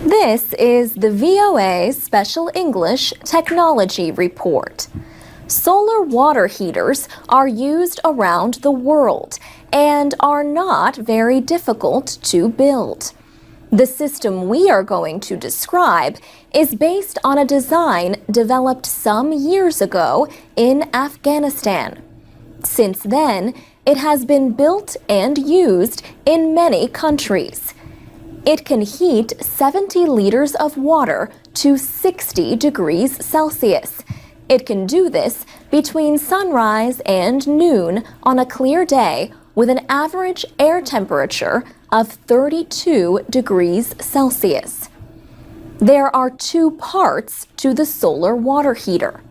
This is the VOA Special English Technology Report. Solar water heaters are used around the world and are not very difficult to build. The system we are going to describe is based on a design developed some years ago in Afghanistan. Since then, it has been built and used in many countries. It can heat 70 liters of water to 60 degrees Celsius. It can do this between sunrise and noon on a clear day with an average air temperature of 32 degrees Celsius. There are two parts to the solar water heater.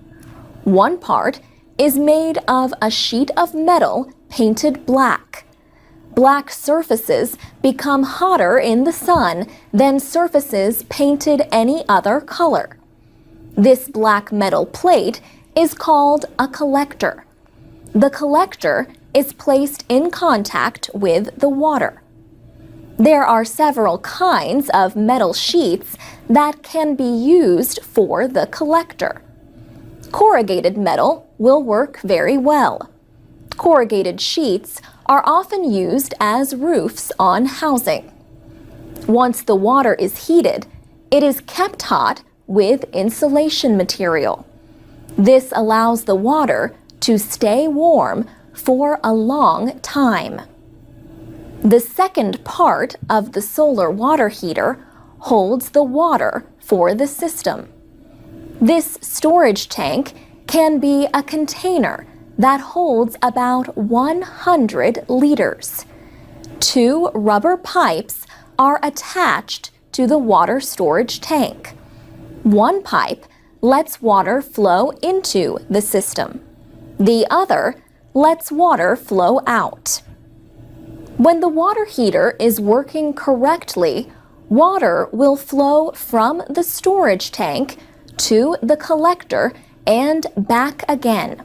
One part is made of a sheet of metal painted black. Black surfaces become hotter in the sun than surfaces painted any other color. This black metal plate is called a collector. The collector is placed in contact with the water. There are several kinds of metal sheets that can be used for the collector. Corrugated metal will work very well. Corrugated sheets are often used as roofs on housing. Once the water is heated, it is kept hot with insulation material. This allows the water to stay warm for a long time. The second part of the solar water heater holds the water for the system. This storage tank can be a container that holds about 100 liters. Two rubber pipes are attached to the water storage tank. One pipe lets water flow into the system. The other lets water flow out. When the water heater is working correctly, water will flow from the storage tank to the collector and back again.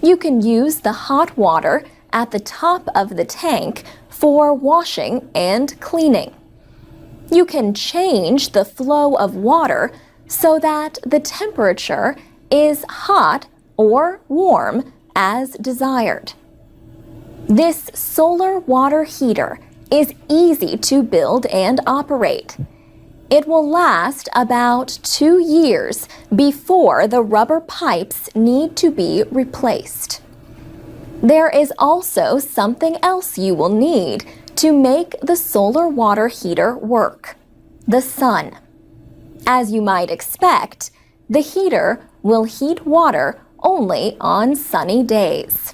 You can use the hot water at the top of the tank for washing and cleaning. You can change the flow of water so that the temperature is hot or warm as desired. This solar water heater is easy to build and operate. It will last about 2 years before the rubber pipes need to be replaced. There is also something else you will need to make the solar water heater work: the sun. As you might expect, the heater will heat water only on sunny days.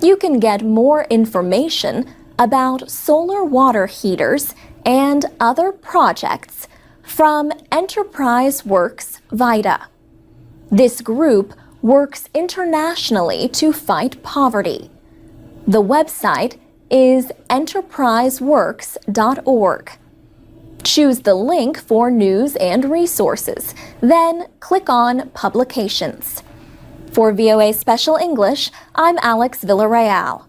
You can get more information about solar water heaters and other projects from Enterprise Works Vita. This group works internationally to fight poverty. The website is enterpriseworks.org. Choose the link for news and resources, then click on Publications. For VOA Special English, I'm Alex Villarreal.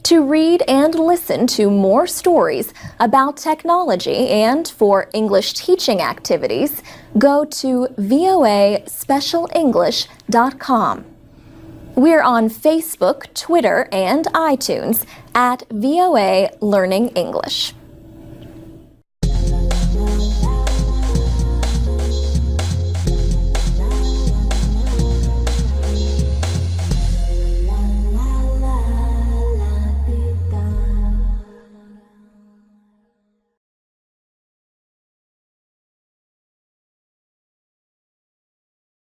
To read and listen to more stories about technology and for English teaching activities, go to voaspecialenglish.com. We're on Facebook, Twitter, and iTunes at VOA Learning English.